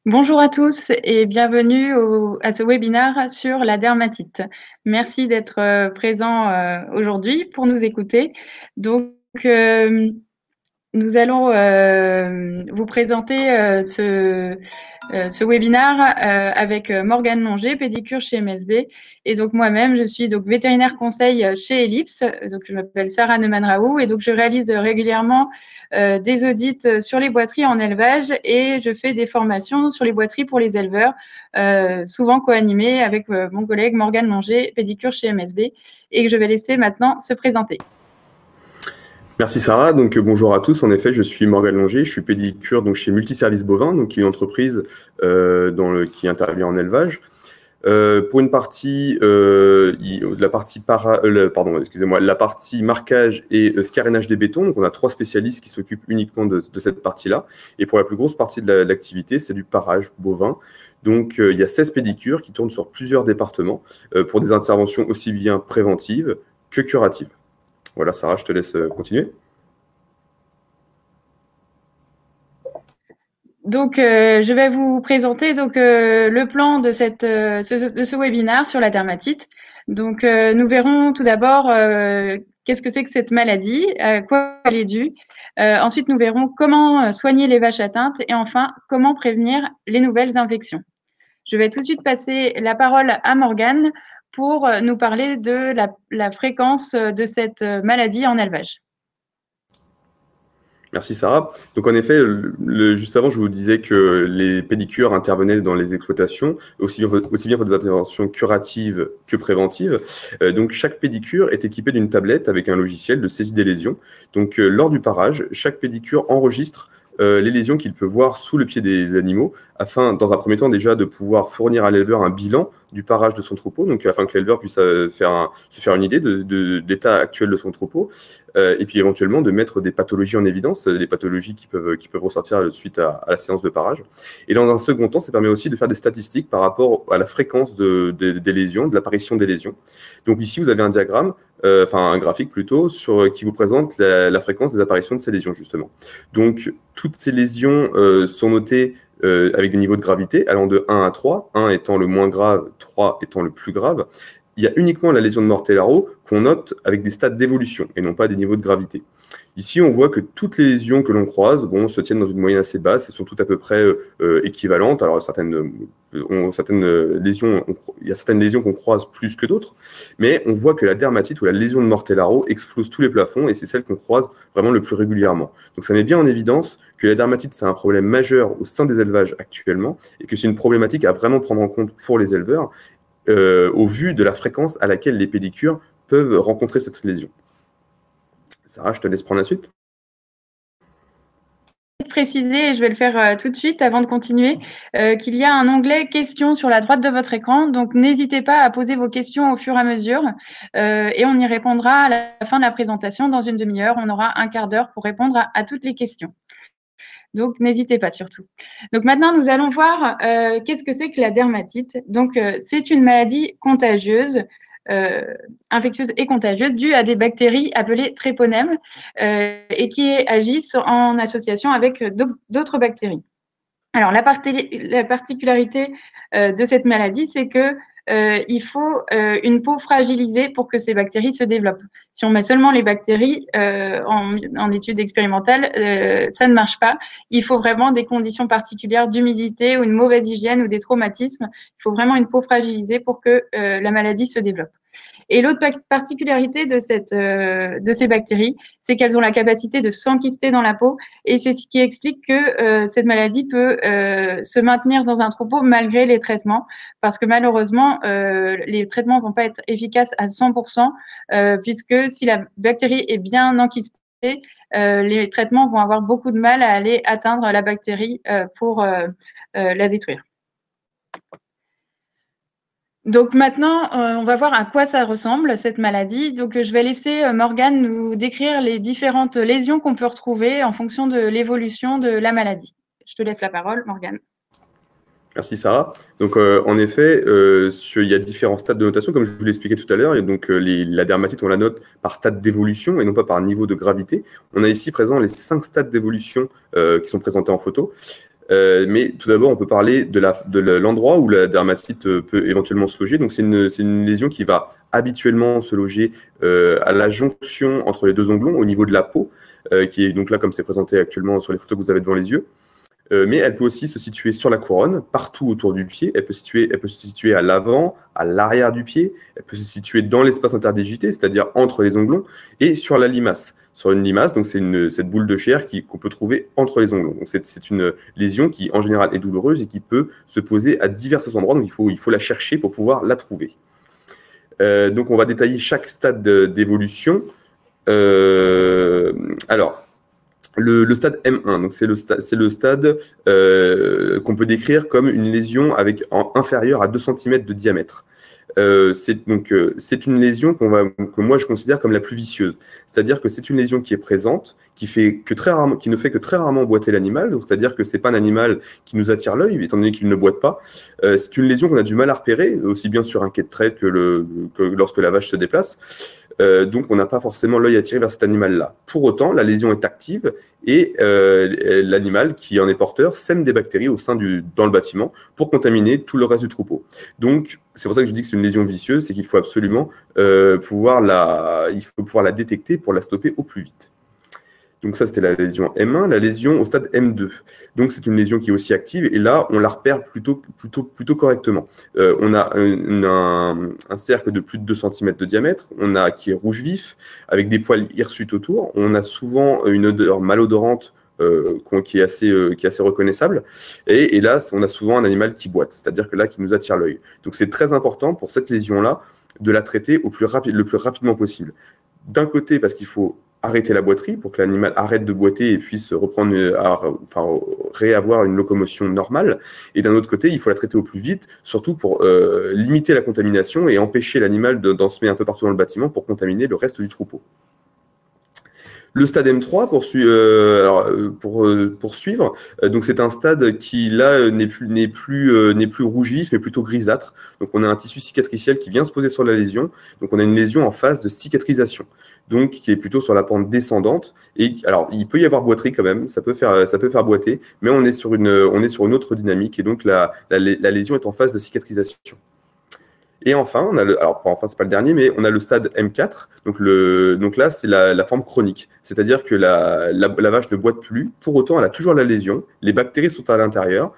Bonjour à tous et bienvenue à ce webinaire sur la dermatite. Merci d'être présents aujourd'hui pour nous écouter. Donc, nous allons vous présenter ce webinaire avec Morgane Longer, pédicure chez MSB. Et donc moi-même, je suis donc vétérinaire conseil chez Ellipse. Donc je m'appelle Sarah Neumann-Raoult et donc je réalise régulièrement des audits sur les boiteries en élevage et je fais des formations sur les boiteries pour les éleveurs, souvent co-animées avec mon collègue Morgane Longer, pédicure chez MSB, et que je vais laisser maintenant se présenter. Merci Sarah, donc bonjour à tous. En effet, je suis Morgane Longer, je suis pédicure donc chez Multiservice Bovin, donc qui est une entreprise qui intervient en élevage. Pour une partie, la partie marquage et scarénage des bétons, donc on a 3 spécialistes qui s'occupent uniquement de cette partie-là. Et pour la plus grosse partie de l'activité, c'est du parage bovin. Donc il y a 16 pédicures qui tournent sur plusieurs départements pour des interventions aussi bien préventives que curatives. Voilà, Sarah, je te laisse continuer. Donc, je vais vous présenter le plan de ce webinaire sur la dermatite. Donc, nous verrons tout d'abord qu'est-ce que c'est que cette maladie, à quoi elle est due. Ensuite, nous verrons comment soigner les vaches atteintes et enfin, comment prévenir les nouvelles infections. Je vais tout de suite passer la parole à Morgane pour nous parler de la fréquence de cette maladie en élevage. Merci Sarah. Donc en effet, juste avant, je vous disais que les pédicures intervenaient dans les exploitations, aussi bien pour des interventions curatives que préventives. Donc chaque pédicure est équipée d'une tablette avec un logiciel de saisie des lésions. Donc lors du parage, chaque pédicure enregistre les lésions qu'il peut voir sous le pied des animaux, afin, dans un premier temps déjà, de pouvoir fournir à l'éleveur un bilan du parage de son troupeau, donc afin que l'éleveur puisse se faire une idée de l'état actuel de son troupeau, et puis éventuellement de mettre des pathologies en évidence, des pathologies qui peuvent ressortir suite à la séance de parage. Et dans un second temps, ça permet aussi de faire des statistiques par rapport à la fréquence des lésions, de l'apparition des lésions. Donc ici, vous avez un diagramme, un graphique plutôt, qui vous présente la fréquence des apparitions de ces lésions, justement. Donc, toutes ces lésions sont notées avec des niveaux de gravité allant de 1 à 3, 1 étant le moins grave, 3 étant le plus grave. Il y a uniquement la lésion de Mortellaro qu'on note avec des stades d'évolution et non pas des niveaux de gravité. Ici, on voit que toutes les lésions que l'on croise se tiennent dans une moyenne assez basse et sont toutes à peu près équivalentes. Alors, il y a certaines lésions qu'on croise plus que d'autres, mais on voit que la dermatite ou la lésion de Mortellaro explose tous les plafonds et c'est celle qu'on croise vraiment le plus régulièrement. Donc, ça met bien en évidence que la dermatite, c'est un problème majeur au sein des élevages actuellement et que c'est une problématique à vraiment prendre en compte pour les éleveurs au vu de la fréquence à laquelle les pédicures peuvent rencontrer cette lésion. Sarah, je te laisse prendre la suite. Préciser, et je vais le faire tout de suite avant de continuer, qu'il y a un onglet questions sur la droite de votre écran. Donc, n'hésitez pas à poser vos questions au fur et à mesure et on y répondra à la fin de la présentation dans une demi-heure. On aura un quart d'heure pour répondre à toutes les questions. Donc, n'hésitez pas surtout. Donc, maintenant, nous allons voir qu'est-ce que c'est que la dermatite. Donc, c'est une maladie contagieuse, infectieuse et contagieuse due à des bactéries appelées tréponèmes et qui agissent en association avec d'autres bactéries. Alors, la particularité de cette maladie, c'est que il faut une peau fragilisée pour que ces bactéries se développent. Si on met seulement les bactéries en études expérimentales, ça ne marche pas. Il faut vraiment des conditions particulières d'humidité ou une mauvaise hygiène ou des traumatismes. Il faut vraiment une peau fragilisée pour que la maladie se développe. Et l'autre particularité de ces bactéries, c'est qu'elles ont la capacité de s'enquister dans la peau et c'est ce qui explique que cette maladie peut se maintenir dans un troupeau malgré les traitements parce que malheureusement, les traitements ne vont pas être efficaces à 100% puisque si la bactérie est bien enquistée, les traitements vont avoir beaucoup de mal à aller atteindre la bactérie pour la détruire. Donc maintenant, on va voir à quoi ça ressemble, cette maladie. Donc je vais laisser Morgane nous décrire les différentes lésions qu'on peut retrouver en fonction de l'évolution de la maladie. Je te laisse la parole, Morgane. Merci Sarah. Donc en effet, il y a différents stades de notation, comme je vous l'expliquais tout à l'heure. Et donc la dermatite, on la note par stade d'évolution et non pas par niveau de gravité. On a ici présent les 5 stades d'évolution qui sont présentés en photo. Mais tout d'abord, on peut parler de l'endroit où la dermatite peut éventuellement se loger. Donc c'est une lésion qui va habituellement se loger à la jonction entre les deux onglons au niveau de la peau, qui est donc là comme c'est présenté actuellement sur les photos que vous avez devant les yeux. Mais elle peut aussi se situer sur la couronne, partout autour du pied. Elle peut se situer à l'avant, à l'arrière du pied. Elle peut se situer dans l'espace interdigité, c'est-à-dire entre les onglons, et sur la limace. Sur une limace, donc c'est cette boule de chair qu'on peut trouver entre les onglons. Donc c'est une lésion qui, en général, est douloureuse et qui peut se poser à divers endroits. Donc il faut la chercher pour pouvoir la trouver. Donc on va détailler chaque stade d'évolution. Alors, le stade M1, donc c'est le stade qu'on peut décrire comme une lésion inférieure à 2 cm de diamètre. C'est une lésion que moi je considère comme la plus vicieuse. C'est-à-dire que c'est une lésion qui est présente, qui ne fait que très rarement boiter l'animal. C'est-à-dire que c'est pas un animal qui nous attire l'œil, étant donné qu'il ne boite pas. C'est une lésion qu'on a du mal à repérer, aussi bien sur un quai de traite que lorsque la vache se déplace. Donc, on n'a pas forcément l'œil attiré vers cet animal-là. Pour autant, la lésion est active et l'animal qui en est porteur sème des bactéries dans le bâtiment pour contaminer tout le reste du troupeau. Donc, c'est pour ça que je dis que c'est une lésion vicieuse, c'est qu'il faut absolument pouvoir la détecter pour la stopper au plus vite. Donc ça, c'était la lésion M1, la lésion au stade M2. Donc c'est une lésion qui est aussi active et là, on la repère plutôt correctement. On a un cercle de plus de 2 cm de diamètre, qui est rouge vif, avec des poils hirsutes autour. On a souvent une odeur malodorante qui est assez reconnaissable. Et là, on a souvent un animal qui boite, c'est-à-dire que là, qui nous attire l'œil. Donc c'est très important pour cette lésion-là de la traiter le plus rapidement possible. D'un côté, parce qu'il faut arrêter la boiterie pour que l'animal arrête de boiter et puisse réavoir une locomotion normale. Et d'un autre côté, il faut la traiter au plus vite, surtout pour limiter la contamination et empêcher l'animal d'en semer un peu partout dans le bâtiment pour contaminer le reste du troupeau. Le stade M3 pour poursuivre, donc c'est un stade qui là n'est plus rouge vif mais plutôt grisâtre. Donc on a un tissu cicatriciel qui vient se poser sur la lésion. Donc on a une lésion en phase de cicatrisation, donc qui est plutôt sur la pente descendante. Et alors il peut y avoir boiterie quand même, ça peut faire boiter, mais on est sur une autre dynamique et donc la lésion est en phase de cicatrisation. Et enfin, c'est pas le dernier, mais on a le stade M4. Donc là, c'est la forme chronique. C'est-à-dire que la vache ne boite plus. Pour autant, elle a toujours la lésion. Les bactéries sont à l'intérieur.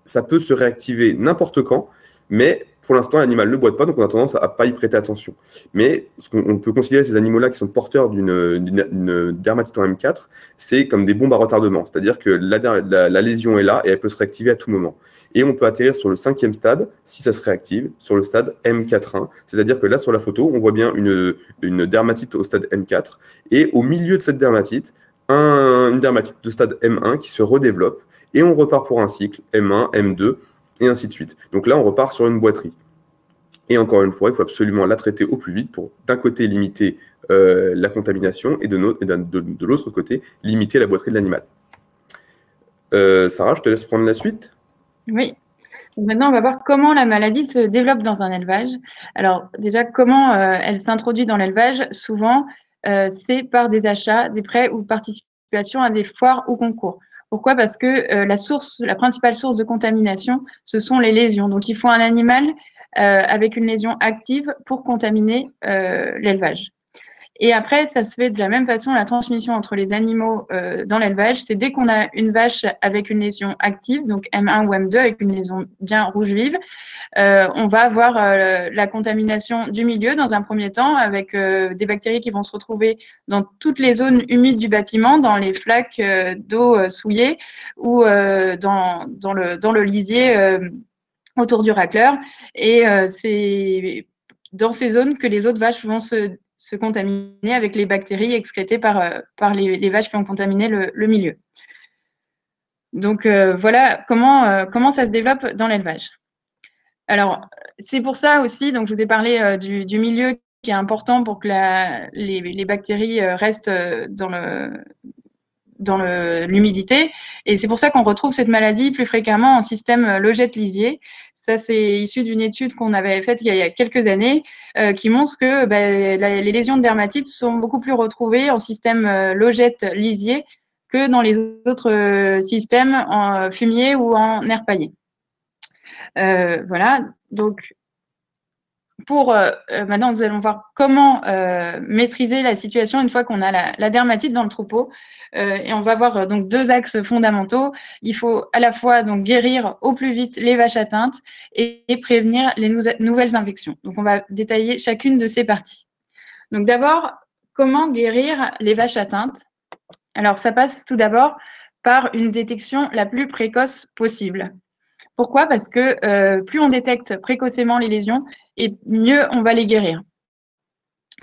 Ça peut se réactiver n'importe quand, mais pour l'instant, l'animal ne boite pas, donc on a tendance à ne pas y prêter attention. Mais on peut considérer ces animaux-là qui sont porteurs d'une dermatite en M4, c'est comme des bombes à retardement. C'est-à-dire que la lésion est là et elle peut se réactiver à tout moment. Et on peut atterrir sur le 5e stade, si ça se réactive, sur le stade M4.1. C'est-à-dire que là, sur la photo, on voit bien une dermatite au stade M4. Et au milieu de cette dermatite, une dermatite de stade M1 qui se redéveloppe. Et on repart pour un cycle M1, M2, et ainsi de suite. Donc là, on repart sur une boiterie. Et encore une fois, il faut absolument la traiter au plus vite pour, d'un côté, limiter la contamination et de l'autre côté, limiter la boiterie de l'animal. Sarah, je te laisse prendre la suite. Oui. Donc maintenant, on va voir comment la maladie se développe dans un élevage. Alors déjà, comment elle s'introduit dans l'élevage? Souvent, c'est par des achats, des prêts ou participation à des foires ou concours. Pourquoi? Parce que la principale source de contamination, ce sont les lésions. Donc, il faut un animal avec une lésion active pour contaminer l'élevage. Et après, ça se fait de la même façon, la transmission entre les animaux dans l'élevage. C'est dès qu'on a une vache avec une lésion active, donc M1 ou M2, avec une lésion bien rouge vive, on va avoir la contamination du milieu dans un premier temps, avec des bactéries qui vont se retrouver dans toutes les zones humides du bâtiment, dans les flaques d'eau souillée ou dans le lisier autour du racleur. Et c'est dans ces zones que les autres vaches vont se se contaminer avec les bactéries excrétées par les vaches qui ont contaminé le milieu. Donc, voilà comment ça se développe dans l'élevage. Alors, c'est pour ça aussi, donc je vous ai parlé du milieu qui est important pour que les bactéries restent dans l'humidité. Et c'est pour ça qu'on retrouve cette maladie plus fréquemment en système logette-lisier. Ça, c'est issu d'une étude qu'on avait faite il y a quelques années qui montre que les lésions de dermatite sont beaucoup plus retrouvées en système logette-lisier que dans les autres systèmes en fumier ou en air paillé. Voilà, donc maintenant, nous allons voir comment maîtriser la situation une fois qu'on a la dermatite dans le troupeau. Et on va voir donc 2 axes fondamentaux. Il faut à la fois donc guérir au plus vite les vaches atteintes et prévenir les nouvelles infections. Donc, on va détailler chacune de ces parties. Donc, d'abord, comment guérir les vaches atteintes? Alors, ça passe tout d'abord par une détection la plus précoce possible. Pourquoi? Parce que plus on détecte précocement les lésions, et mieux on va les guérir.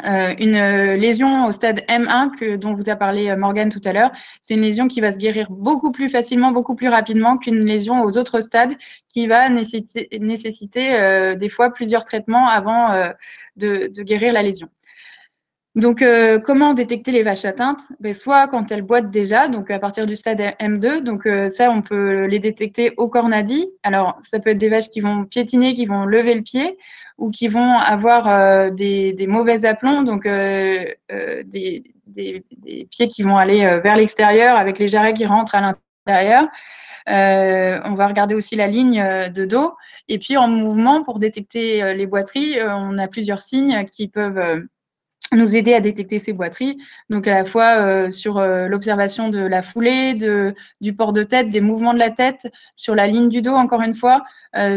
Une lésion au stade M1 dont vous a parlé Morgane tout à l'heure, c'est une lésion qui va se guérir beaucoup plus facilement, beaucoup plus rapidement qu'une lésion aux autres stades qui va nécessiter des fois plusieurs traitements avant de guérir la lésion. Donc, comment détecter les vaches atteintes? Soit quand elles boitent déjà, donc à partir du stade M2. Donc, ça, on peut les détecter au cornadi. Alors, ça peut être des vaches qui vont piétiner, qui vont lever le pied ou qui vont avoir des mauvais aplombs, donc des pieds qui vont aller vers l'extérieur avec les jarrets qui rentrent à l'intérieur. On va regarder aussi la ligne de dos. Et puis, en mouvement, pour détecter les boiteries, on a plusieurs signes qui peuvent nous aider à détecter ces boiteries, donc à la fois sur l'observation de la foulée, du port de tête, des mouvements de la tête, sur la ligne du dos, encore une fois,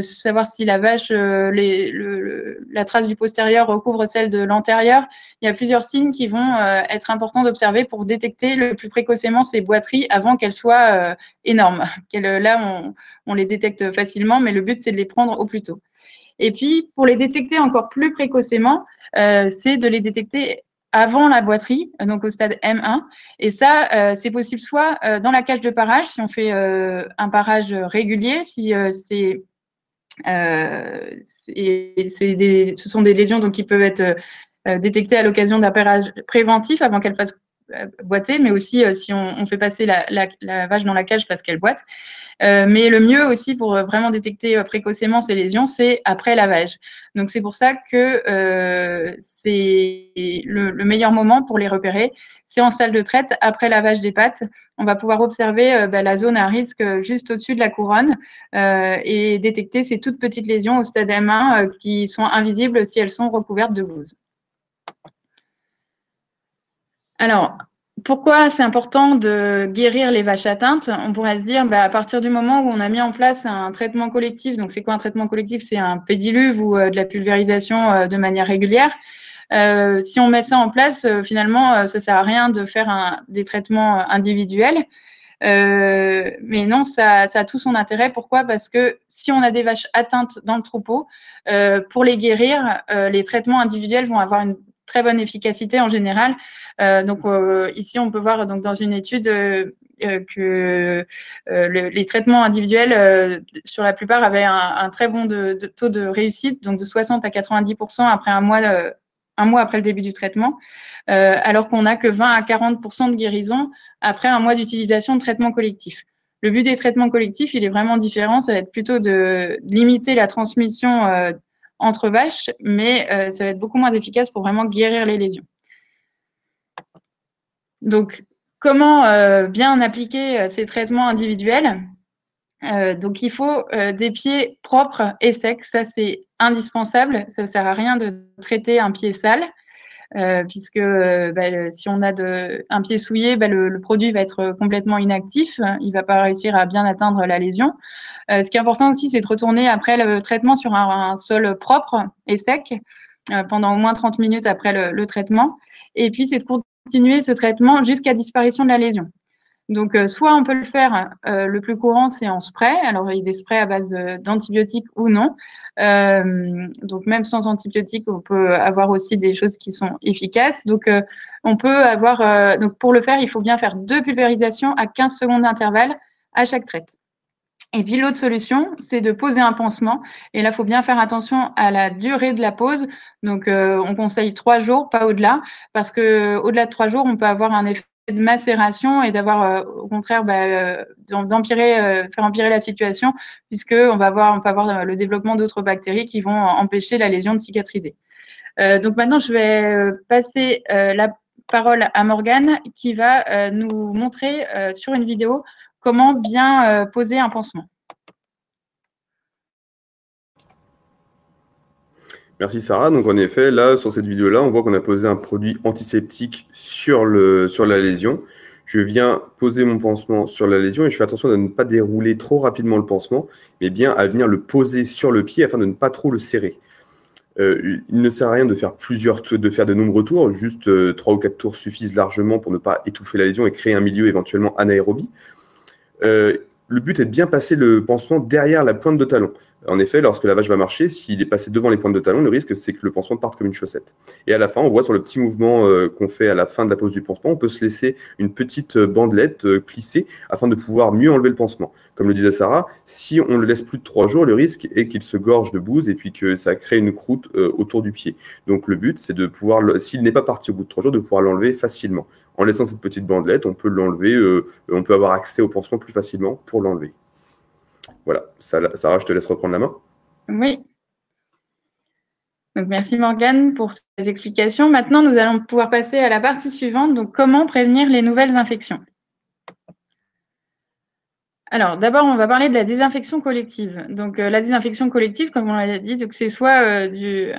savoir si la vache, la trace du postérieur recouvre celle de l'antérieur. Il y a plusieurs signes qui vont être importants d'observer pour détecter le plus précocement ces boiteries avant qu'elles soient énormes. Là, on les détecte facilement, mais le but, c'est de les prendre au plus tôt. Et puis, pour les détecter encore plus précocement, c'est de les détecter avant la boiterie, donc au stade M1. Et ça, c'est possible soit dans la cage de parage, si on fait un parage régulier, si ce sont des lésions donc, qui peuvent être détectées à l'occasion d'un parage préventif avant qu'elle fasse boiter, mais aussi si on fait passer la vache dans la cage parce qu'elle boite. Mais le mieux aussi pour vraiment détecter précocement ces lésions, c'est après lavage. Donc, c'est pour ça que c'est le meilleur moment pour les repérer. C'est en salle de traite, après lavage des pattes. On va pouvoir observer la zone à risque juste au-dessus de la couronne et détecter ces toutes petites lésions au stade M1 qui sont invisibles si elles sont recouvertes de gauze. Alors, pourquoi c'est important de guérir les vaches atteintes? On pourrait se dire, à partir du moment où on a mis en place un traitement collectif, donc c'est quoi un traitement collectif? C'est un pédiluve ou de la pulvérisation de manière régulière. Si on met ça en place, finalement, ça ne sert à rien de faire des traitements individuels. Mais non, ça a tout son intérêt. Pourquoi? Parce que si on a des vaches atteintes dans le troupeau, pour les guérir, les traitements individuels vont avoir une très bonne efficacité en général. Ici, on peut voir donc, dans une étude que les traitements individuels, sur la plupart, avaient un très bon taux de réussite, donc de 60 à 90% après un mois après le début du traitement, alors qu'on n'a que 20 à 40% de guérison après un mois d'utilisation de traitement collectif. Le but des traitements collectifs, il est vraiment différent. Ça va être plutôt de limiter la transmission entre vaches, mais ça va être beaucoup moins efficace pour vraiment guérir les lésions. Donc, comment bien appliquer ces traitements individuels? Donc, il faut des pieds propres et secs. Ça, c'est indispensable. Ça ne sert à rien de traiter un pied sale, puisque si on a un pied souillé, le produit va être complètement inactif. Il ne va pas réussir à bien atteindre la lésion. Ce qui est important aussi, c'est de retourner après le traitement sur un sol propre et sec pendant au moins 30 minutes après le traitement. Et puis, c'est de continuer ce traitement jusqu'à disparition de la lésion. Donc, soit on peut le faire, le plus courant, c'est en spray. Alors, il y a des sprays à base d'antibiotiques ou non. Donc, même sans antibiotiques, on peut avoir aussi des choses qui sont efficaces. Donc, on peut avoir. Donc, pour le faire, il faut bien faire 2 pulvérisations à 15 secondes d'intervalle à chaque traite. Et puis l'autre solution, c'est de poser un pansement. Et là, il faut bien faire attention à la durée de la pause. Donc, on conseille 3 jours, pas au-delà, parce que au-delà de 3 jours, on peut avoir un effet de macération et d'avoir, au contraire, d'empirer, faire empirer la situation, puisque on peut avoir le développement d'autres bactéries qui vont empêcher la lésion de cicatriser. Donc maintenant, je vais passer la parole à Morgane qui va nous montrer sur une vidéo comment bien poser un pansement. Merci Sarah. Donc en effet, là, sur cette vidéo-là, on voit qu'on a posé un produit antiseptique sur la lésion. Je viens poser mon pansement sur la lésion et je fais attention à ne pas dérouler trop rapidement le pansement, mais bien à venir le poser sur le pied afin de ne pas trop le serrer. Il ne sert à rien de faire de nombreux tours, juste 3 ou 4 tours suffisent largement pour ne pas étouffer la lésion et créer un milieu éventuellement anaérobie. Le but est de bien passer le pansement derrière la pointe de talon. En effet, lorsque la vache va marcher, s'il est passé devant les pointes de talon, le risque, c'est que le pansement parte comme une chaussette. Et à la fin, on voit sur le petit mouvement qu'on fait à la fin de la pose du pansement, on peut se laisser une petite bandelette plissée afin de pouvoir mieux enlever le pansement. Comme le disait Sarah, si on le laisse plus de 3 jours, le risque est qu'il se gorge de bouse et puis que ça crée une croûte autour du pied. Donc le but, c'est de pouvoir, s'il n'est pas parti au bout de 3 jours, de pouvoir l'enlever facilement. En laissant cette petite bandelette, on peut l'enlever, on peut avoir accès au pansement plus facilement pour l'enlever. Voilà, Sarah, je te laisse reprendre la main. Oui. Donc, merci Morgane pour ces explications. Maintenant, nous allons pouvoir passer à la partie suivante. Donc, comment prévenir les nouvelles infections? Alors, d'abord, on va parler de la désinfection collective. Donc, la désinfection collective, comme on l'a dit, c'est soit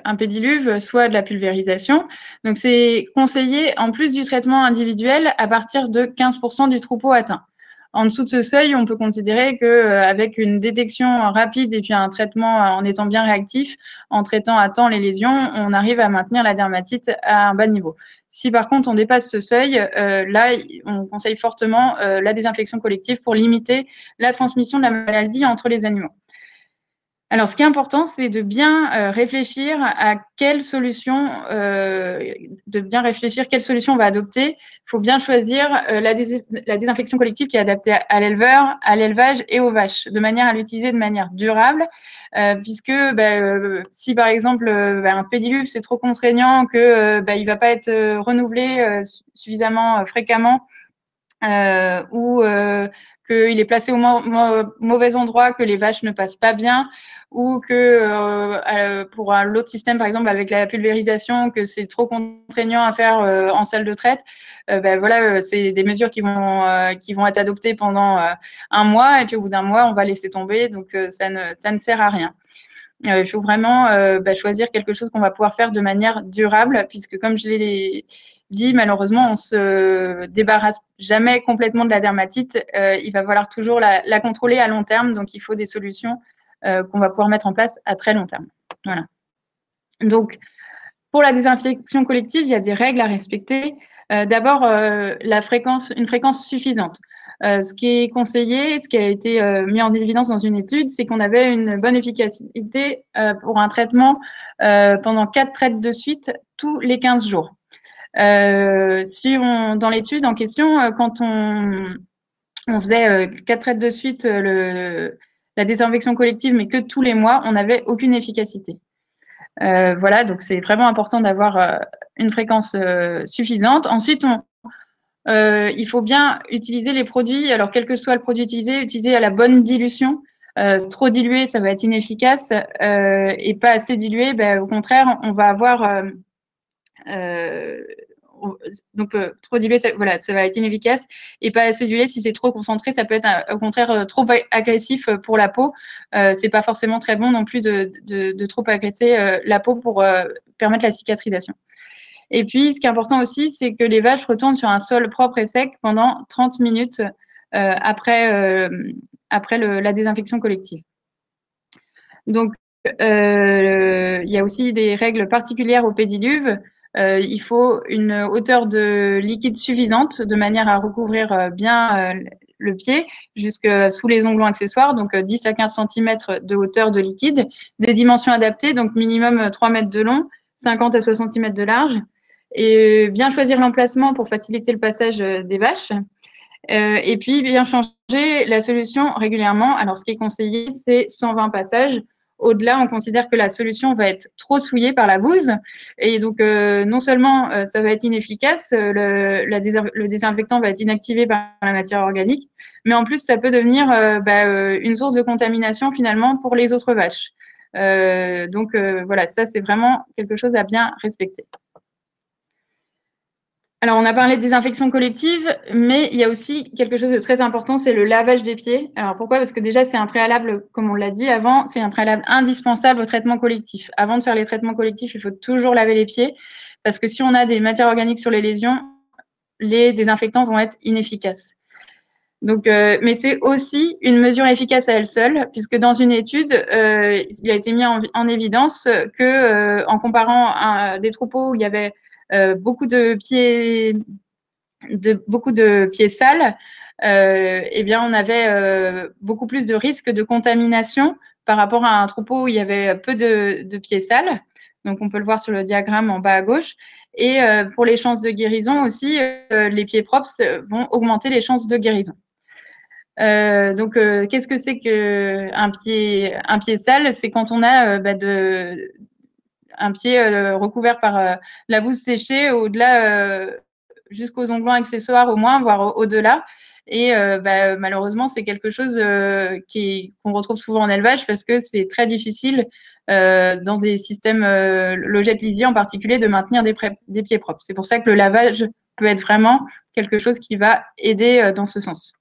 un pédiluve, soit de la pulvérisation. Donc, c'est conseillé, en plus du traitement individuel, à partir de 15% du troupeau atteint. En dessous de ce seuil, on peut considérer qu'avec une détection rapide et puis un traitement en étant bien réactif, en traitant à temps les lésions, on arrive à maintenir la dermatite à un bas niveau. Si par contre on dépasse ce seuil, là, on conseille fortement la désinfection collective pour limiter la transmission de la maladie entre les animaux. Alors, ce qui est important, c'est de bien réfléchir à quelle solution, on va adopter. Il faut bien choisir la désinfection collective qui est adaptée à l'éleveur, à l'élevage et aux vaches, de manière à l'utiliser de manière durable, puisque si par exemple un pédiluve c'est trop contraignant, que il va pas être renouvelé suffisamment fréquemment, ou qu'il est placé au mauvais endroit, que les vaches ne passent pas bien, ou que pour l'autre système, par exemple avec la pulvérisation, que c'est trop contraignant à faire en salle de traite, voilà, c'est des mesures qui vont être adoptées pendant un mois, et puis au bout d'un mois, on va laisser tomber, donc ça ne sert à rien. Il faut vraiment choisir quelque chose qu'on va pouvoir faire de manière durable, puisque comme je l'ai dit, malheureusement, on ne se débarrasse jamais complètement de la dermatite. Il va falloir toujours la contrôler à long terme, donc il faut des solutions qu'on va pouvoir mettre en place à très long terme. Voilà. Donc, pour la désinfection collective, il y a des règles à respecter. D'abord, une fréquence suffisante. Ce qui est conseillé, ce qui a été mis en évidence dans une étude, c'est qu'on avait une bonne efficacité pour un traitement pendant 4 traites de suite tous les 15 jours. Dans l'étude en question, quand on faisait 4 traites de suite la désinfection collective, mais que tous les mois, on n'avait aucune efficacité. Voilà, donc c'est vraiment important d'avoir une fréquence suffisante. Ensuite, il faut bien utiliser les produits. Alors, quel que soit le produit utilisé, utiliser à la bonne dilution. Trop dilué, ça va être inefficace, et pas assez dilué, au contraire, on va avoir trop dilué, ça va être inefficace, et pas assez dilué. Si c'est trop concentré, ça peut être au contraire trop agressif pour la peau. C'est pas forcément très bon non plus de trop agresser la peau pour permettre la cicatrisation. Et puis, ce qui est important aussi, c'est que les vaches retournent sur un sol propre et sec pendant 30 minutes après la désinfection collective. Donc, il y a aussi des règles particulières au pédiluve. il faut une hauteur de liquide suffisante de manière à recouvrir bien le pied jusque sous les onglons accessoires, donc 10 à 15 cm de hauteur de liquide, des dimensions adaptées, donc minimum 3 mètres de long, 50 à 60 cm de large, et bien choisir l'emplacement pour faciliter le passage des vaches. Et puis, bien changer la solution régulièrement. Alors, ce qui est conseillé, c'est 120 passages. Au-delà, on considère que la solution va être trop souillée par la bouse. Et donc, non seulement ça va être inefficace, le désinfectant va être inactivé par la matière organique, mais en plus, ça peut devenir une source de contamination finalement pour les autres vaches. Donc, voilà, ça, c'est vraiment quelque chose à bien respecter. Alors, on a parlé de désinfection collective, mais il y a aussi quelque chose de très important, c'est le lavage des pieds. Alors, pourquoi? Parce que déjà, c'est un préalable, comme on l'a dit avant, c'est un préalable indispensable au traitement collectif. Avant de faire les traitements collectifs, il faut toujours laver les pieds, parce que si on a des matières organiques sur les lésions, les désinfectants vont être inefficaces. Donc, mais c'est aussi une mesure efficace à elle seule, puisque dans une étude, il a été mis en évidence que, en comparant des troupeaux où il y avait beaucoup de pieds sales, eh bien, on avait beaucoup plus de risques de contamination par rapport à un troupeau où il y avait peu de pieds sales. Donc, on peut le voir sur le diagramme en bas à gauche. Et pour les chances de guérison aussi, les pieds propres vont augmenter les chances de guérison. Donc, qu'est-ce que c'est qu'un pied sale? C'est quand on a un pied recouvert par la bouse séchée au-delà, jusqu'aux onglons accessoires au moins, voire au-delà. Et malheureusement, c'est quelque chose qu'on retrouve souvent en élevage parce que c'est très difficile dans des systèmes logettes lisiers en particulier de maintenir des pieds propres. C'est pour ça que le lavage peut être vraiment quelque chose qui va aider dans ce sens.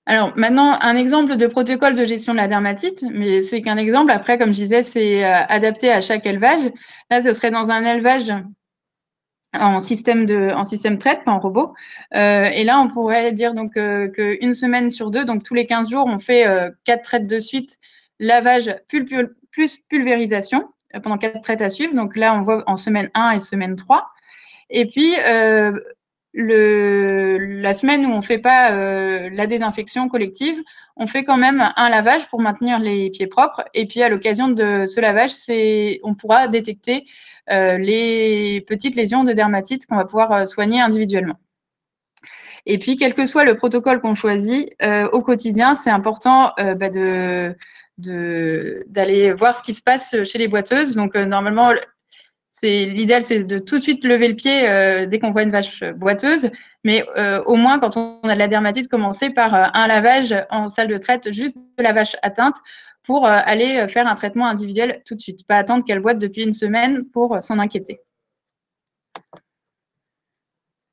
Alors maintenant, un exemple de protocole de gestion de la dermatite, mais c'est qu'un exemple. Après, comme je disais, c'est adapté à chaque élevage. Là, ce serait dans un élevage en système traite, pas en robot. Et là, on pourrait dire donc qu'une semaine sur deux, donc tous les 15 jours, on fait 4 traites de suite, lavage plus pulvérisation pendant 4 traites à suivre. Donc là, on voit en semaine 1 et semaine 3. Et puis, la semaine où on ne fait pas la désinfection collective, on fait quand même un lavage pour maintenir les pieds propres. Et puis, à l'occasion de ce lavage, on pourra détecter les petites lésions de dermatite qu'on va pouvoir soigner individuellement. Et puis, quel que soit le protocole qu'on choisit, au quotidien, c'est important d'aller voir ce qui se passe chez les boiteuses. Donc, normalement, l'idéal, c'est de tout de suite lever le pied dès qu'on voit une vache boiteuse, mais au moins, quand on a de la dermatite, commencer par un lavage en salle de traite juste de la vache atteinte pour aller faire un traitement individuel tout de suite. Pas attendre qu'elle boite depuis une semaine pour s'en inquiéter.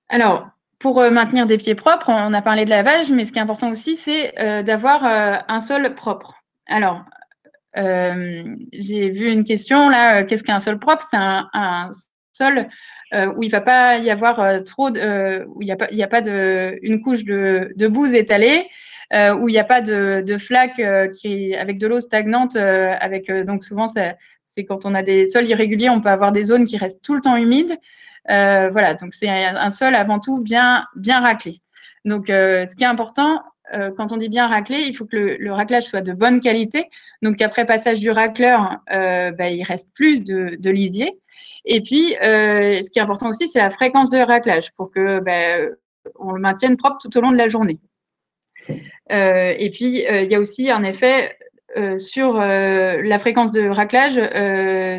Alors, pour maintenir des pieds propres, on a parlé de lavage, mais ce qui est important aussi, c'est d'avoir un sol propre. Alors, j'ai vu une question là, qu'est-ce qu'un sol propre? C'est un sol où il ne va pas y avoir où il n'y a pas une couche de bouse étalée, où il n'y a pas de flaque avec de l'eau stagnante, donc souvent c'est quand on a des sols irréguliers, on peut avoir des zones qui restent tout le temps humides. Voilà, donc c'est un sol avant tout bien raclé. Donc, ce qui est important, quand on dit bien raclé, il faut que le raclage soit de bonne qualité. Donc, après passage du racleur, il reste plus de lisier. Et puis, ce qui est important aussi, c'est la fréquence de raclage pour que on le maintienne propre tout au long de la journée. Et puis, il y a aussi un effet sur la fréquence de raclage.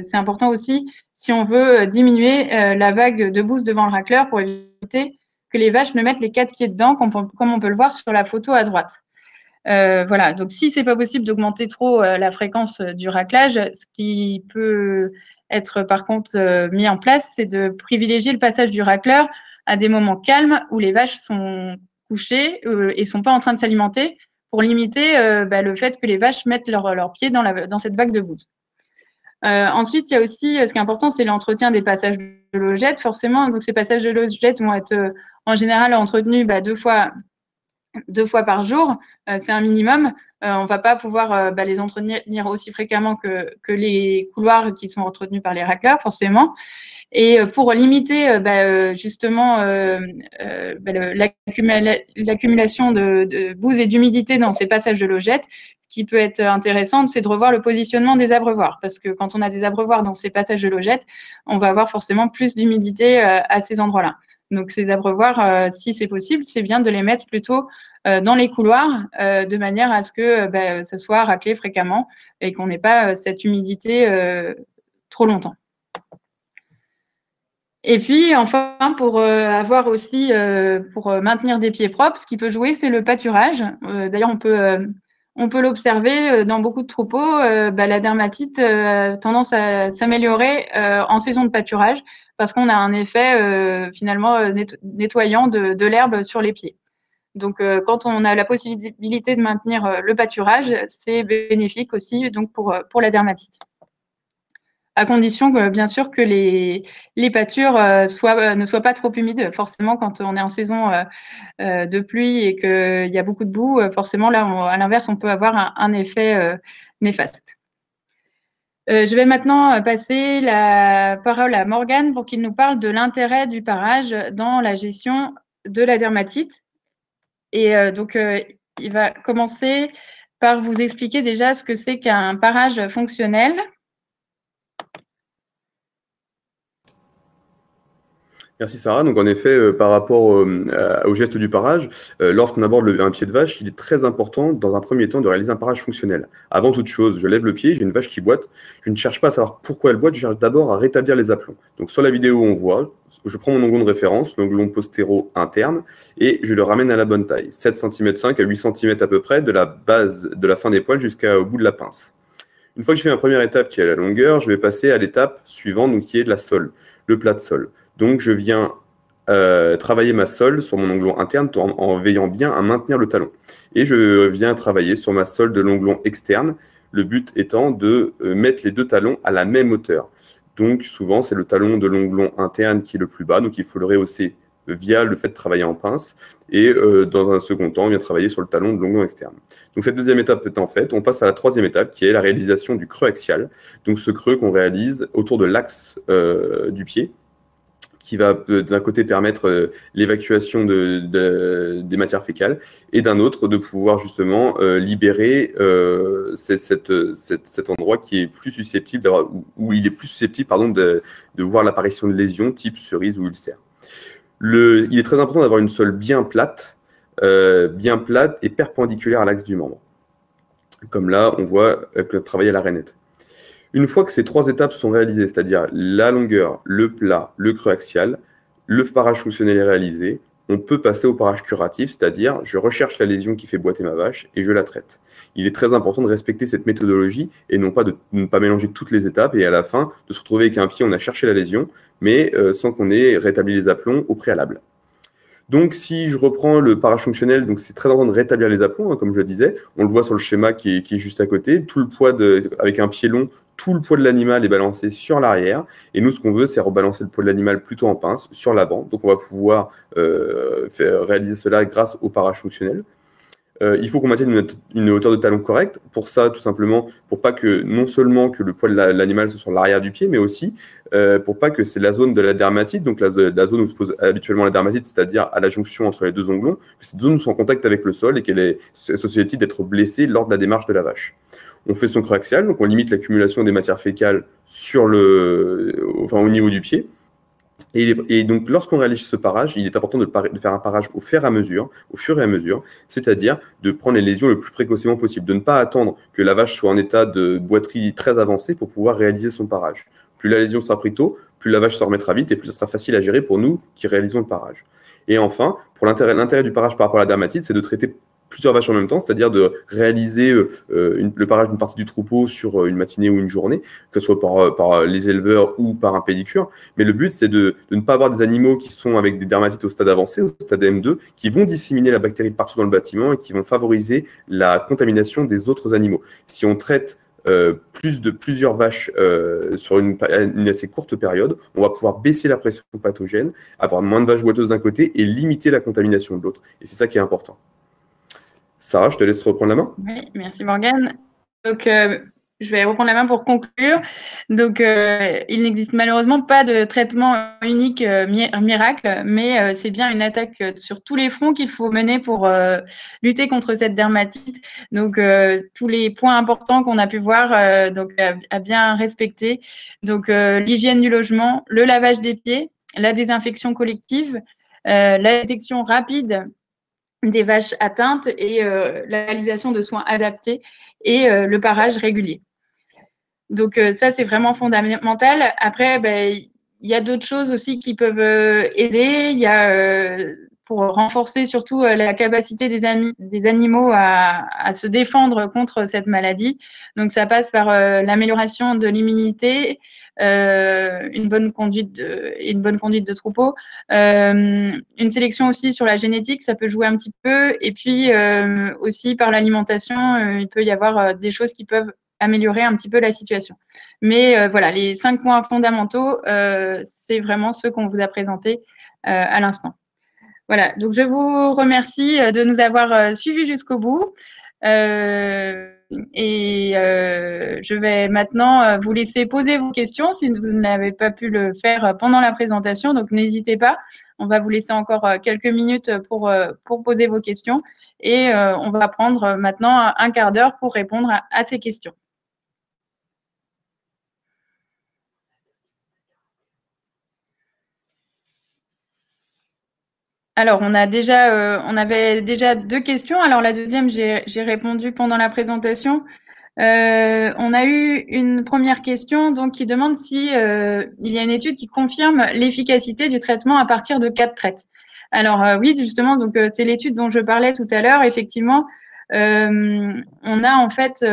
C'est important aussi si on veut diminuer la vague de bouse devant le racleur pour éviter que les vaches ne mettent les 4 pieds dedans, comme on peut le voir sur la photo à droite. Voilà, donc si c'est pas possible d'augmenter trop la fréquence du raclage, ce qui peut être par contre mis en place, c'est de privilégier le passage du racleur à des moments calmes où les vaches sont couchées et sont pas en train de s'alimenter pour limiter le fait que les vaches mettent leurs pieds dans cette vague de bouse. Ensuite, il y a aussi, ce qui est important, c'est l'entretien des passages de logette. Forcément, donc ces passages de logette vont être en général entretenus 2 fois 2 fois par jour, c'est un minimum. On ne va pas pouvoir les entretenir aussi fréquemment que les couloirs qui sont entretenus par les racleurs, forcément. Et pour limiter justement l'accumulation de bouse et d'humidité dans ces passages de logettes, ce qui peut être intéressant, c'est de revoir le positionnement des abreuvoirs. Parce que quand on a des abreuvoirs dans ces passages de logettes, on va avoir forcément plus d'humidité à ces endroits-là. Donc, ces abreuvoirs, si c'est possible, c'est bien de les mettre plutôt dans les couloirs, de manière à ce que ça soit raclé fréquemment et qu'on n'ait pas cette humidité trop longtemps. Et puis, enfin, pour avoir aussi, pour maintenir des pieds propres, ce qui peut jouer, c'est le pâturage. D'ailleurs, on peut l'observer dans beaucoup de troupeaux. La dermatite a tendance à s'améliorer en saison de pâturage parce qu'on a un effet finalement nettoyant de l'herbe sur les pieds. Donc, quand on a la possibilité de maintenir le pâturage, c'est bénéfique aussi donc pour la dermatite. À condition, bien sûr, que les pâtures ne soient pas trop humides. Forcément, quand on est en saison de pluie et qu'il y a beaucoup de boue, forcément, là, à l'inverse, on peut avoir un effet néfaste. Je vais maintenant passer la parole à Morgane pour qu'il nous parle de l'intérêt du parage dans la gestion de la dermatite. Et donc, il va commencer par vous expliquer déjà ce que c'est qu'un parage fonctionnel. Merci Sarah. Donc en effet, par rapport au geste du parage, lorsqu'on aborde un pied de vache, il est très important dans un premier temps de réaliser un parage fonctionnel. Avant toute chose, je lève le pied, j'ai une vache qui boite. Je ne cherche pas à savoir pourquoi elle boite, je cherche d'abord à rétablir les aplomb. Donc sur la vidéo, on voit, je prends mon onglon de référence, l'onglon postéro interne, et je le ramène à la bonne taille, 7,5 cm à 8 cm à peu près, de la base de la fin des poils jusqu'au bout de la pince. Une fois que j'ai fait ma première étape qui est la longueur, je vais passer à l'étape suivante, donc qui est de la sole, le plat de sol. Donc, je viens travailler ma sole sur mon onglon interne en veillant bien à maintenir le talon. Et je viens travailler sur ma sole de l'onglon externe, le but étant de mettre les deux talons à la même hauteur. Donc, souvent, c'est le talon de l'onglon interne qui est le plus bas, donc il faut le rehausser via le fait de travailler en pince. Et dans un second temps, on vient travailler sur le talon de l'onglon externe. Donc, cette deuxième étape étant faite, on passe à la troisième étape, qui est la réalisation du creux axial. Donc, ce creux qu'on réalise autour de l'axe du pied, qui va d'un côté permettre l'évacuation des matières fécales et d'un autre de pouvoir justement libérer cet endroit qui est plus susceptible où il est plus susceptible de voir l'apparition de lésions type cerise ou ulcère. Il est très important d'avoir une sole bien plate et perpendiculaire à l'axe du membre. Comme là, on voit travailler à la rainette. Une fois que ces trois étapes sont réalisées, c'est-à-dire la longueur, le plat, le creux axial, le parage fonctionnel est réalisé, on peut passer au parage curatif, c'est-à-dire je recherche la lésion qui fait boiter ma vache et je la traite. Il est très important de respecter cette méthodologie et non pas de ne pas mélanger toutes les étapes et à la fin de se retrouver avec un pied, on a cherché la lésion, mais sans qu'on ait rétabli les aplombs au préalable. Donc, si je reprends le parage fonctionnel, donc c'est très important de rétablir les aplombs, comme je le disais. On le voit sur le schéma qui est juste à côté. Tout le poids avec un pied long, tout le poids de l'animal est balancé sur l'arrière. Et nous, ce qu'on veut, c'est rebalancer le poids de l'animal plutôt en pince, sur l'avant. Donc, on va pouvoir réaliser cela grâce au parage fonctionnel. Il faut qu'on maintienne une hauteur de talon correcte. Pour ça, tout simplement, pour pas que non seulement que le poids de l'animal soit sur l'arrière du pied, mais aussi pour pas que c'est la zone de la dermatite, donc la zone où se pose habituellement la dermatite, c'est-à-dire à la jonction entre les deux onglons, que cette zone soit en contact avec le sol et qu'elle est susceptible d'être blessée lors de la démarche de la vache. On fait son creux axial, donc on limite l'accumulation des matières fécales au niveau du pied. Et donc, lorsqu'on réalise ce parage, il est important de faire un parage au fur et à mesure, c'est-à-dire de prendre les lésions le plus précocement possible, de ne pas attendre que la vache soit en état de boiterie très avancé pour pouvoir réaliser son parage. Plus la lésion sera prise tôt, plus la vache se remettra vite et plus ça sera facile à gérer pour nous qui réalisons le parage. Et enfin, pour l'intérêt du parage par rapport à la dermatite, c'est de traiter plusieurs vaches en même temps, c'est-à-dire de réaliser le parage d'une partie du troupeau sur une matinée ou une journée, que ce soit par les éleveurs ou par un pédicure. Mais le but, c'est de ne pas avoir des animaux qui sont avec des dermatites au stade avancé, au stade M2, qui vont disséminer la bactérie partout dans le bâtiment et qui vont favoriser la contamination des autres animaux. Si on traite plusieurs vaches sur une assez courte période, on va pouvoir baisser la pression pathogène, avoir moins de vaches boiteuses d'un côté et limiter la contamination de l'autre. Et c'est ça qui est important. Sarah, je te laisse reprendre la main. Oui, merci Morgane. Donc, je vais reprendre la main pour conclure. Donc, il n'existe malheureusement pas de traitement unique miracle, mais c'est bien une attaque sur tous les fronts qu'il faut mener pour lutter contre cette dermatite. Donc, tous les points importants qu'on a pu voir, donc à bien respecter. Donc, l'hygiène du logement, le lavage des pieds, la désinfection collective, la détection rapide des vaches atteintes et la réalisation de soins adaptés et le parage régulier. Donc ça, c'est vraiment fondamental. Après, ben, il y a d'autres choses aussi qui peuvent aider. Il y a pour renforcer surtout la capacité des animaux à se défendre contre cette maladie. Donc ça passe par l'amélioration de l'immunité, une bonne conduite de troupeau, une sélection aussi sur la génétique, ça peut jouer un petit peu. Et puis aussi par l'alimentation, il peut y avoir des choses qui peuvent améliorer un petit peu la situation. Mais voilà, les 5 points fondamentaux, c'est vraiment ceux qu'on vous a présentés à l'instant. Voilà, donc je vous remercie de nous avoir suivis jusqu'au bout. Je vais maintenant vous laisser poser vos questions si vous n'avez pas pu le faire pendant la présentation. Donc, n'hésitez pas. On va vous laisser encore quelques minutes pour poser vos questions. Et on va prendre maintenant un quart d'heure pour répondre à ces questions. Alors, on avait déjà 2 questions. Alors, la deuxième, j'ai répondu pendant la présentation. On a eu une première question donc, qui demande si il y a une étude qui confirme l'efficacité du traitement à partir de 4 traites. Alors, oui, justement, donc c'est l'étude dont je parlais tout à l'heure. Effectivement, on a en fait,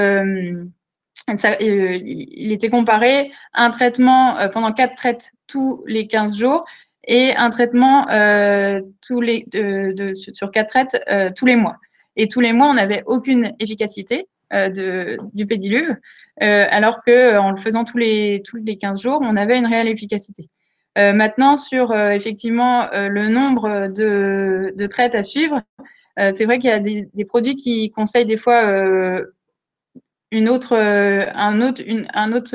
il était comparé à un traitement pendant 4 traites tous les 15 jours et un traitement sur 4 traites tous les mois. Et tous les mois, on n'avait aucune efficacité du pédiluve, alors qu'en le faisant tous les 15 jours, on avait une réelle efficacité. Maintenant, sur effectivement le nombre de traites à suivre, c'est vrai qu'il y a des produits qui conseillent des fois un autre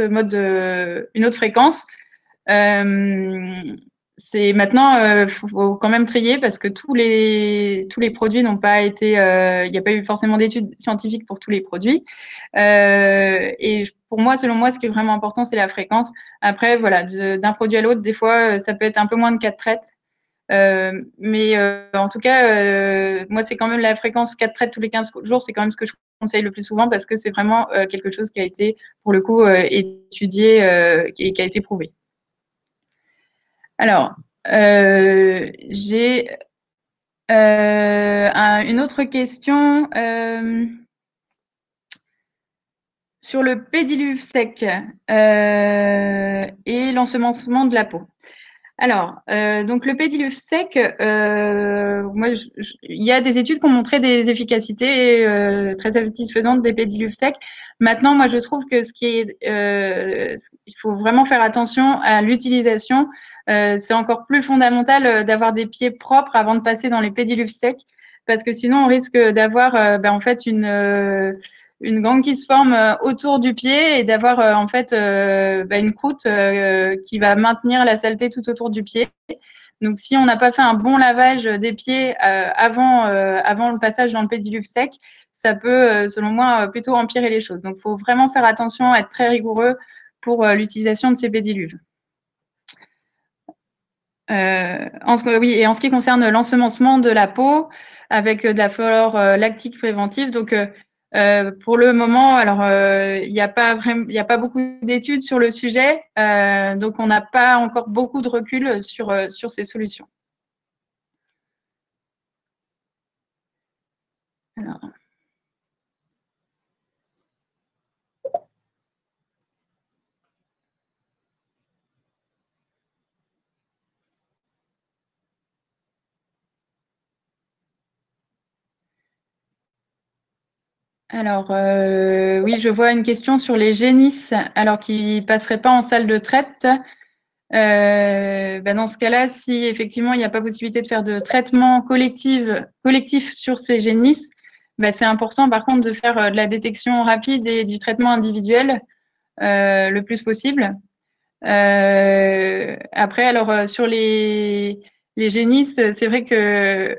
mode, une autre fréquence. C'est maintenant, faut quand même trier parce que tous les produits n'ont pas été, il n'y a pas eu forcément d'études scientifiques pour tous les produits. Et pour moi, selon moi, ce qui est vraiment important, c'est la fréquence. Après, voilà, d'un produit à l'autre, des fois, ça peut être un peu moins de 4 traites. Mais en tout cas, moi, c'est quand même la fréquence 4 traites tous les 15 jours, c'est quand même ce que je conseille le plus souvent parce que c'est vraiment quelque chose qui a été, pour le coup, étudié et qui a été prouvé. Alors, j'ai une autre question sur le pédiluve sec et l'ensemencement de la peau. Alors, donc le pédiluve sec, moi, il y a des études qui ont montré des efficacités très satisfaisantes des pédiluves secs. Maintenant, moi, je trouve que il faut vraiment faire attention à l'utilisation. C'est encore plus fondamental d'avoir des pieds propres avant de passer dans les pédiluves secs, parce que sinon, on risque d'avoir en fait une gangue qui se forme autour du pied et d'avoir en fait une croûte qui va maintenir la saleté tout autour du pied. Donc, si on n'a pas fait un bon lavage des pieds avant le passage dans le pédiluve sec, ça peut, selon moi, plutôt empirer les choses. Donc, il faut vraiment faire attention, être très rigoureux pour l'utilisation de ces pédiluves. Oui, et en ce qui concerne l'ensemencement de la peau avec de la flore lactique préventive, donc pour le moment, alors il n'y a pas beaucoup d'études sur le sujet, donc on n'a pas encore beaucoup de recul sur ces solutions. Alors. Alors, oui, je vois une question sur les génisses, alors qui ne passeraient pas en salle de traite. Dans ce cas-là, si effectivement il n'y a pas possibilité de faire de traitement collectif sur ces génisses, c'est important par contre de faire de la détection rapide et du traitement individuel le plus possible. Après, alors sur les génisses, c'est vrai que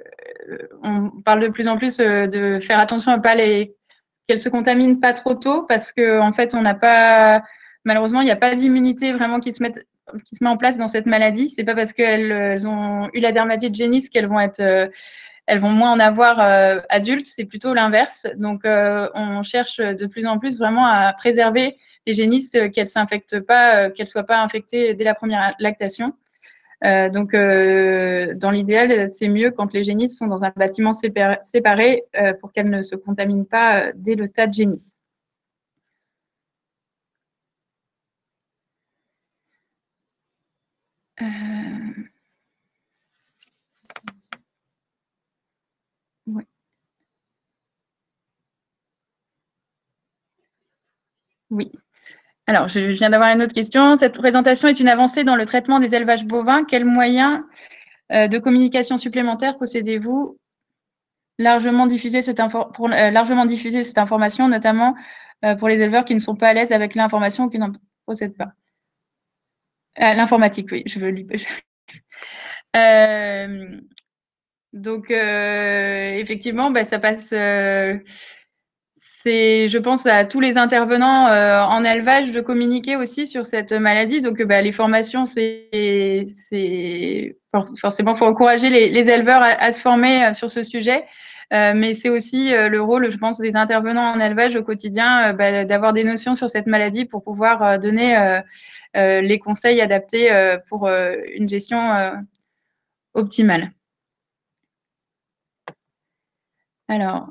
on parle de plus en plus de faire attention à pas qu'elles se contaminent pas trop tôt parce que en fait, on n'a pas malheureusement, il n'y a pas d'immunité vraiment qui se met en place dans cette maladie. C'est pas parce qu'elles ont eu la dermatite génisse qu'elles vont elles vont moins en avoir adultes. C'est plutôt l'inverse. Donc, on cherche de plus en plus vraiment à préserver les génisses, qu'elles s'infectent pas, qu'elles soient pas infectées dès la première lactation. Donc, dans l'idéal, c'est mieux quand les génisses sont dans un bâtiment séparé pour qu'elles ne se contaminent pas dès le stade génisse. Ouais. Oui. Alors, je viens d'avoir une autre question. Cette présentation est une avancée dans le traitement des élevages bovins. Quels moyens de communication supplémentaires possédez-vous largement diffuser pour largement diffuser cette information, notamment pour les éleveurs qui ne sont pas à l'aise avec l'information ou qui n'en possèdent pas. L'informatique, oui, je veux lui. Donc, effectivement, ça passe. C'est, je pense, à tous les intervenants en élevage de communiquer aussi sur cette maladie. Donc, les formations, c'est forcément, faut encourager les éleveurs à se former sur ce sujet. Mais c'est aussi le rôle, je pense, des intervenants en élevage au quotidien, d'avoir des notions sur cette maladie pour pouvoir donner les conseils adaptés pour une gestion optimale. Alors,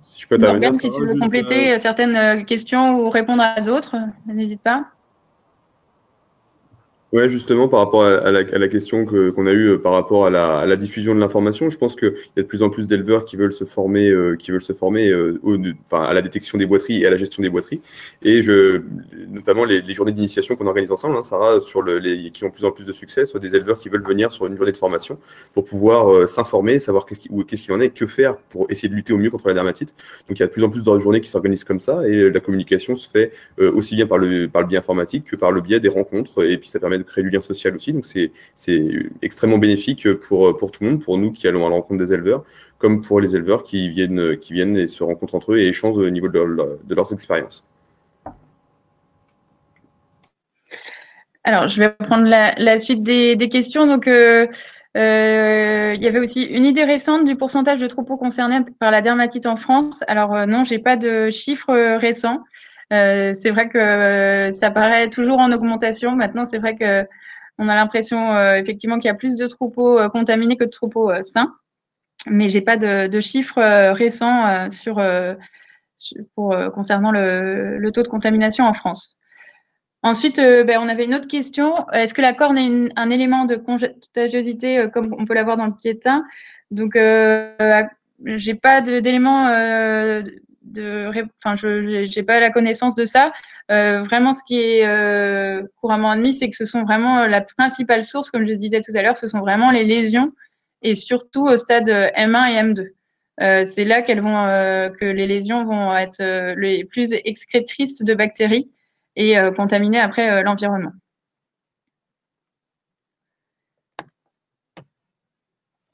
Si je peux intervenir, Morgane, si tu veux compléter certaines questions ou répondre à d'autres, n'hésite pas. Ouais, justement, par rapport à la question qu'on a eue par rapport à la diffusion de l'information, je pense qu'il y a de plus en plus d'éleveurs qui veulent se former, à la détection des boiteries et à la gestion des boiteries. Et notamment les journées d'initiation qu'on organise ensemble, hein, Sarah, qui ont de plus en plus de succès, soit des éleveurs qui veulent venir sur une journée de formation pour pouvoir s'informer, savoir qu'est-ce qu'il en est, que faire pour essayer de lutter au mieux contre la dermatite. Donc, il y a de plus en plus de journées qui s'organisent comme ça et la communication se fait aussi bien par le biais informatique que par le biais des rencontres. Et puis, ça permet de créer du lien social aussi. Donc, c'est extrêmement bénéfique pour tout le monde, pour nous qui allons à la rencontre des éleveurs, comme pour les éleveurs qui viennent et se rencontrent entre eux et échangent au niveau de leurs expériences. Alors, je vais prendre la suite des questions. Donc, il y avait aussi une idée récente du pourcentage de troupeaux concernés par la dermatite en France. Alors, non, j'ai pas de chiffres récents. C'est vrai que ça paraît toujours en augmentation. Maintenant, c'est vrai que on a l'impression effectivement qu'il y a plus de troupeaux contaminés que de troupeaux sains. Mais j'ai pas de chiffres récents concernant le taux de contamination en France. Ensuite, on avait une autre question. Est-ce que la corne est un élément de contagiosité comme on peut l'avoir dans le piétin? Donc, j'ai pas d'éléments enfin, j'ai pas la connaissance de ça. Vraiment, ce qui est couramment admis, c'est que ce sont vraiment la principale source, comme je disais tout à l'heure, ce sont vraiment les lésions et surtout au stade M1 et M2. C'est là que les lésions vont être les plus excrétrices de bactéries et contaminer après l'environnement.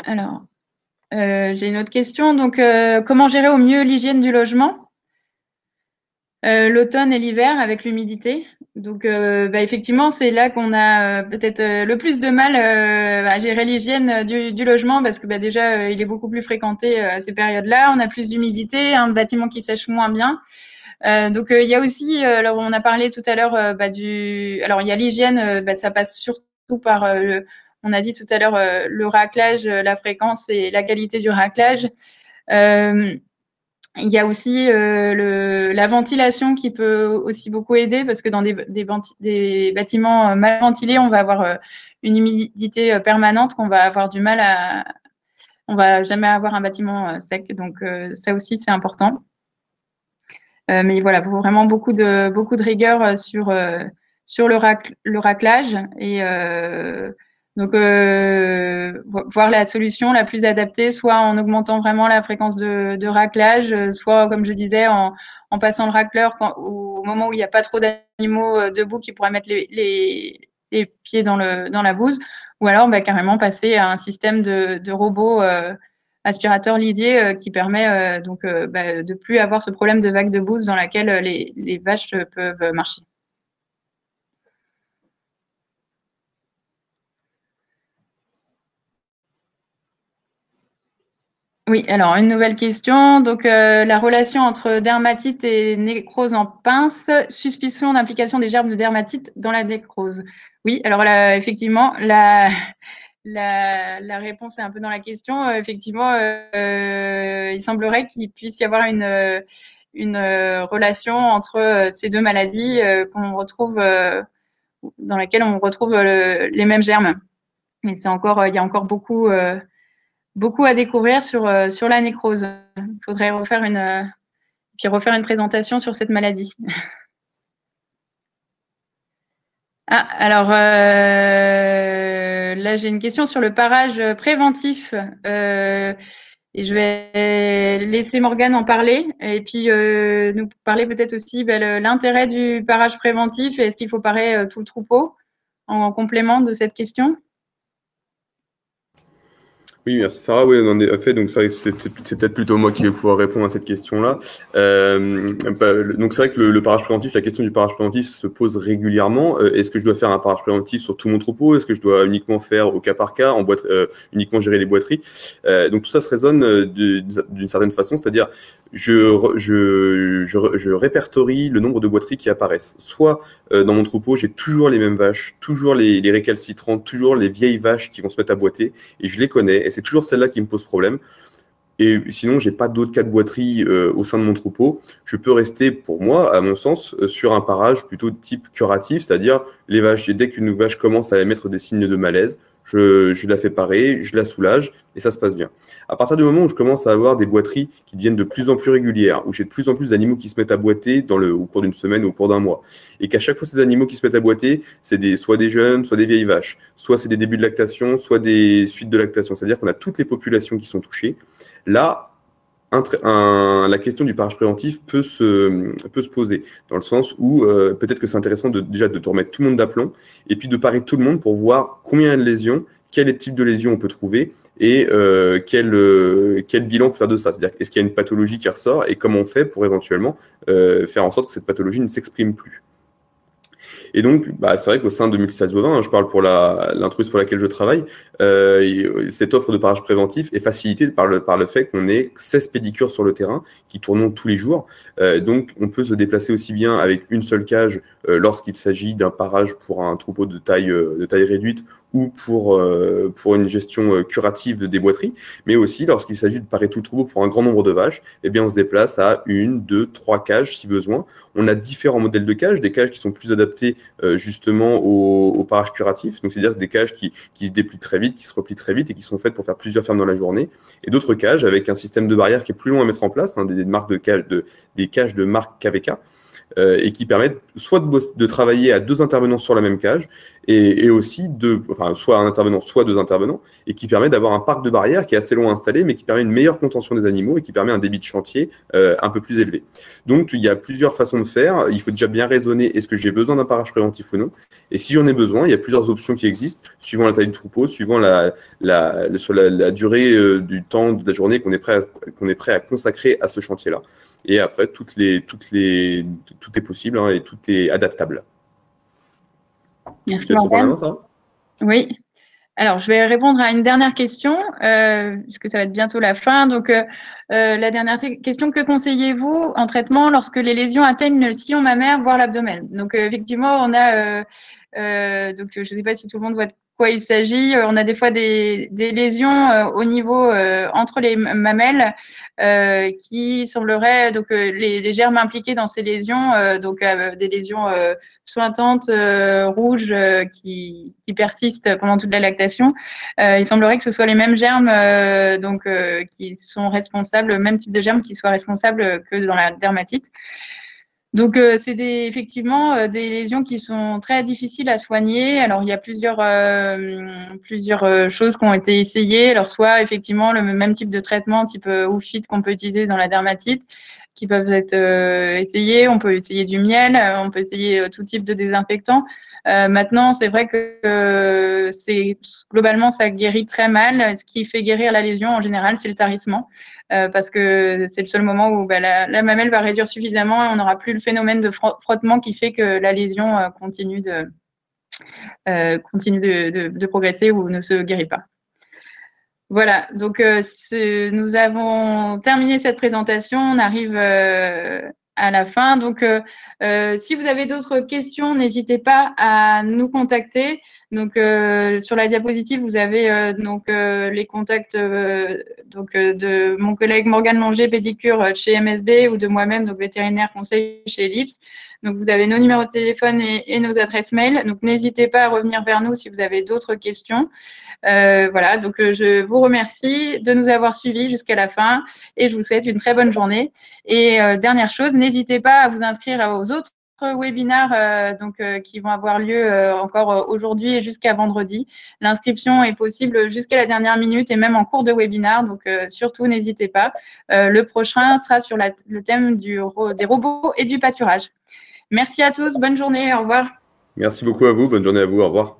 Alors, j'ai une autre question. Donc, comment gérer au mieux l'hygiène du logement l'automne et l'hiver avec l'humidité? Donc, effectivement, c'est là qu'on a peut-être le plus de mal à gérer l'hygiène du logement parce que déjà, il est beaucoup plus fréquenté à ces périodes-là. On a plus d'humidité, un bâtiment qui sèche moins bien. Donc, il y a aussi, alors on a parlé tout à l'heure alors il y a l'hygiène, ça passe surtout par, on a dit tout à l'heure, le raclage, la fréquence et la qualité du raclage. Il y a aussi la ventilation qui peut aussi beaucoup aider parce que dans des bâtiments mal ventilés, on va avoir une humidité permanente qu'on va avoir du mal on va jamais avoir un bâtiment sec. Donc, ça aussi, c'est important. Mais voilà, vraiment beaucoup de rigueur sur le raclage et Donc, voir la solution la plus adaptée, soit en augmentant vraiment la fréquence de raclage, soit, comme je disais, en passant le racleur au moment où il n'y a pas trop d'animaux debout qui pourraient mettre les pieds dans la bouse, ou alors carrément passer à un système de robot aspirateur lisier qui permet donc de plus avoir ce problème de vague de bouse dans laquelle les vaches peuvent marcher. Oui, alors une nouvelle question. Donc, la relation entre dermatite et nécrose en pince, suspicion d'implication des germes de dermatite dans la nécrose. Oui, alors là, effectivement, la réponse est un peu dans la question. Effectivement, il semblerait qu'il puisse y avoir une relation entre ces deux maladies qu'on retrouve, dans laquelle on retrouve les mêmes germes. Mais il y a encore beaucoup à découvrir sur la nécrose. Il faudrait refaire une présentation sur cette maladie. Ah, alors là, j'ai une question sur le parage préventif. Et je vais laisser Morgane en parler et puis nous parler peut-être aussi l'intérêt du parage préventif et est-ce qu'il faut parer tout le troupeau en complément de cette question. Oui, merci Sarah. Oui, en effet, donc c'est peut-être plutôt moi qui vais pouvoir répondre à cette question-là. Donc c'est vrai que le parage préventif, la question du parage préventif se pose régulièrement. Est-ce que je dois faire un parage préventif sur tout mon troupeau? Est-ce que je dois uniquement faire au cas par cas, uniquement gérer les boiteries? Donc tout ça se raisonne d'une certaine façon, c'est-à-dire je répertorie le nombre de boiteries qui apparaissent. Soit dans mon troupeau, j'ai toujours les mêmes vaches, toujours les récalcitrantes, toujours les vieilles vaches qui vont se mettre à boiter, et je les connais, et c'est toujours celle-là qui me pose problème. Et sinon, j'ai pas d'autres cas de boiterie au sein de mon troupeau. Je peux rester, pour moi, à mon sens, sur un parage plutôt de type curatif, c'est-à-dire les vaches, et dès qu'une vache commence à émettre des signes de malaise, je la fais parer, je la soulage, et ça se passe bien. À partir du moment où je commence à avoir des boiteries qui deviennent de plus en plus régulières, où j'ai de plus en plus d'animaux qui se mettent à boiter au cours d'une semaine ou au cours d'un mois, et qu'à chaque fois ces animaux qui se mettent à boiter, c'est soit des jeunes, soit des vieilles vaches, soit c'est des débuts de lactation, soit des suites de lactation, c'est-à-dire qu'on a toutes les populations qui sont touchées. Là, la question du parage préventif peut se poser, dans le sens où peut-être que c'est intéressant déjà de te remettre tout le monde d'aplomb, et puis de parer tout le monde pour voir combien il y a de lésions, quel type de lésions on peut trouver, et quel bilan on peut faire de ça. C'est-à-dire, est-ce qu'il y a une pathologie qui ressort, et comment on fait pour éventuellement faire en sorte que cette pathologie ne s'exprime plus. Et donc, c'est vrai qu'au sein de Multisite Bovin, je parle pour l'intruse pour laquelle je travaille, cette offre de parage préventif est facilitée par le fait qu'on ait 16 pédicures sur le terrain qui tournent tous les jours. Donc, on peut se déplacer aussi bien avec une seule cage lorsqu'il s'agit d'un parage pour un troupeau de taille réduite ou pour une gestion curative des boiteries, mais aussi lorsqu'il s'agit de parer tout le troupeau pour un grand nombre de vaches, eh bien on se déplace à 1, 2, 3 cages si besoin. On a différents modèles de cages, des cages qui sont plus adaptées justement au parage curatif, donc c'est-à-dire des cages qui se déplient très vite, qui se replient très vite et qui sont faites pour faire plusieurs fermes dans la journée, et d'autres cages avec un système de barrière qui est plus long à mettre en place, des cages de marque KVK, et qui permettent soit de travailler à 2 intervenants sur la même cage, et aussi soit un intervenant, soit 2 intervenants, et qui permet d'avoir un parc de barrières qui est assez long à installer, mais qui permet une meilleure contention des animaux et qui permet un débit de chantier un peu plus élevé. Donc, il y a plusieurs façons de faire. Il faut déjà bien raisonner, est-ce que j'ai besoin d'un parage préventif ou non? Et si j'en ai besoin, il y a plusieurs options qui existent, suivant la taille du troupeau, suivant la durée du temps de la journée qu'on est prêt à consacrer à ce chantier-là. Et après, tout est possible et tout est adaptable. Merci Morgane. Oui. Alors, je vais répondre à une dernière question, puisque ça va être bientôt la fin. Donc, la dernière question, que conseillez-vous en traitement lorsque les lésions atteignent le sillon mammaire, voire l'abdomen? Donc, effectivement, on a, donc, je ne sais pas si tout le monde voit de quoi il s'agit. On a des fois des lésions au niveau entre les mamelles qui sembleraient, donc, les germes impliqués dans ces lésions, donc des lésions sointantes, rouges, qui persistent pendant toute la lactation. Il semblerait que ce soit les mêmes germes qui sont responsables, le même type de germes qui soient responsables que dans la dermatite. Donc, c'est effectivement des lésions qui sont très difficiles à soigner. Alors, il y a plusieurs choses qui ont été essayées. Alors, soit effectivement le même type de traitement, type Oufit qu'on peut utiliser dans la dermatite, qui peuvent être essayés. On peut essayer du miel, on peut essayer tout type de désinfectant. Maintenant, c'est vrai que globalement, ça guérit très mal. Ce qui fait guérir la lésion, en général, c'est le tarissement. Parce que c'est le seul moment où la mamelle va réduire suffisamment et on n'aura plus le phénomène de frottement qui fait que la lésion continue de progresser ou ne se guérit pas. Voilà, donc nous avons terminé cette présentation, on arrive à la fin. Donc, si vous avez d'autres questions, n'hésitez pas à nous contacter. Donc, sur la diapositive, vous avez les contacts de mon collègue Morgane Longer, pédicure chez MSB, ou de moi-même, donc vétérinaire conseil chez Ellipse. Donc, vous avez nos numéros de téléphone et nos adresses mail. Donc, n'hésitez pas à revenir vers nous si vous avez d'autres questions. Voilà, donc je vous remercie de nous avoir suivis jusqu'à la fin et je vous souhaite une très bonne journée. Et dernière chose, n'hésitez pas à vous inscrire aux autres webinaires qui vont avoir lieu encore aujourd'hui et jusqu'à vendredi. L'inscription est possible jusqu'à la dernière minute et même en cours de webinaire, donc surtout n'hésitez pas. Le prochain sera sur le thème des robots et du pâturage. Merci à tous, bonne journée, au revoir. Merci beaucoup à vous, bonne journée à vous, au revoir.